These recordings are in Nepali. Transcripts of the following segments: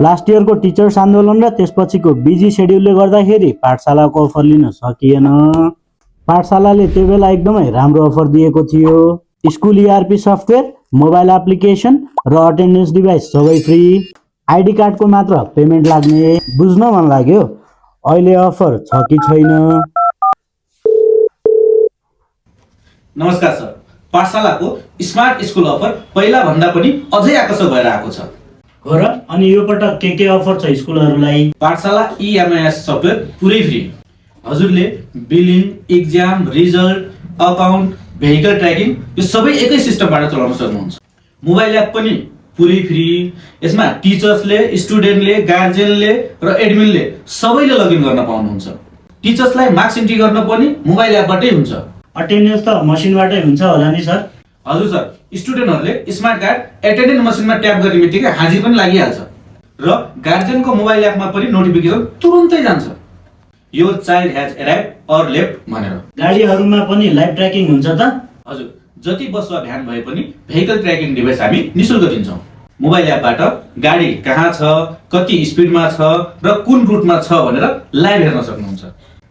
लास्ट इयरको टिचर्स आन्दोलन र त्यसपछिको बिजी सेड्युलले गर्दाखेरि पाठशालाको अफर लिन सकिएन। पाठशालाले त्यो बेला एकदमै राम्रो अफर दिएको थियो। School ERP software, mobile application र अटेन्डेन्स डिभाइस सबै फ्री। आइडी कार्डको मात्र पेमेन्ट लाग्ने। बुझ्न मन लाग्यो अहिले अफर छ कि छैन। नमस्कार सर, पाठशालाको स्मार्ट स्कुल अफर पहिला भन्दा पनि अझै आकर्षक भएर आएको छ। हो र? अनि यो पटक के अफर छ स्कुलहरूलाई? पाठशाला EMIS सफ्टवेयर पुरै फ्री। हजुरले billing, exam, result, account, vehicle tracking यो सबै एकै सिस्टमबाट चलाउन सक्नुहुन्छ। मोबाइल एप पनि पुरै फ्री। यसमा टिचर्सले, स्टुडेन्टले, गार्जियनले र एडमिनले सबैले लगइन गर्न पाउनुहुन्छ। टिचर्सलाई मार्क्स इन्ट्री गर्न पनि मोबाइल एपबाटै हुन्छ। अटेन्डेन्स त मसिनबाटै हुन्छ होला नि सर? हजुर सर, स्टुडेन्टहरूले स्मार्ट कार्ड एटेन्डेन्स मसिनमा ट्याप गर्ने बित्तिकै हाजिर पनि लागिहाल्छ र गार्जियनको मोबाइल एपमा पनि नोटिफिकेसन तुरुन्तै जान्छ। यो चाइल्ड हैज अराइभड अर लेफ्ट भनेर। गाडीहरूमा पनि लाइभ ट्र्याकिङ हुन्छ त? हजुर, जति बस वा भ्यान भए पनि भेहिकल ट्र्याकिङ डिभाइस हामी निशुल्क दिन्छौँ। मोबाइल एपबाट गाडी कहाँ छ, कति स्पिडमा छ र कुन रुटमा छ भनेर लाइभ हेर्न सक्नुहुन्छ।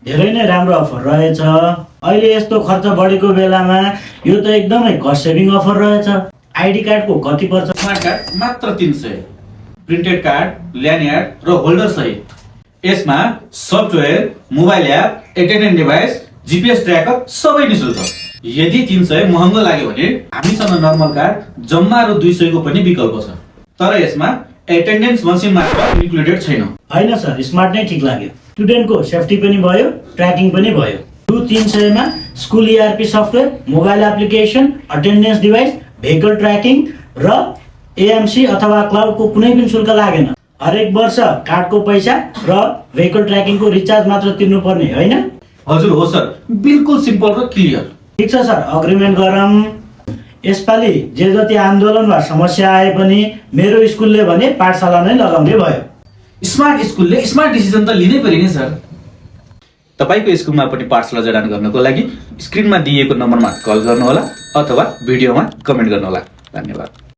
धेरै नै राम्रो अफर रहेछ। अहिले यस्तो खर्च बढेको बेलामा यो त एकदमै कस्ट सेभिङ अफर रहेछ। आइडी कार्डको कति पर्छ? स्मार्ट कार्ड मात्र 300, प्रिन्टेड कार्ड, ल्यान्डयार्ड र होल्डर सहित। यसमा software, mobile app, attendance device, GPS tracker सबै निशुल्क। यदि 300 महँगो लाग्यो भने हामीसँग नर्मल कार्ड जम्मा रु 200 को पनि विकल्प छ। तर यसमा एटेन्डेन्स मसिन मात्र इन्क्लुडेड छैन। हैन सर, स्मार्ट नै ठिक लाग्यो। स्टुडेन्टको सेफ्टी पनि भयो, ट्र्याकिङ पनि भयो। रु 300 मा school ERP software, mobile application, attendance device, vehicle tracking र AMC अथवा क्लाउडको कुनै पनि शुल्क लागेन। हरेक वर्ष कार्डको पैसा र भेहिकल ट्र्याकिङको रिचार्ज मात्र तिर्नुपर्ने, हैन? हजुर हो सर, बिल्कुल सिम्पल र क्लियर। ठिक छ सर, अग्रिमेन्ट गरौँ। यसपालि जे जति आन्दोलन वा समस्या आए पनि मेरो स्कुलले भने पाठशाला नै लगाउने भयो। स्मार्ट स्कुलले स्मार्ट डिसिजन त लिनै पर्यो नि सर। तपाईको स्कुलमा पनि पाठशाला जडान गर्नको लागि स्क्रिनमा दिएको नम्बरमा कल गर्नुहोला अथवा भिडियोमा कमेन्ट गर्नुहोला। धन्यवाद।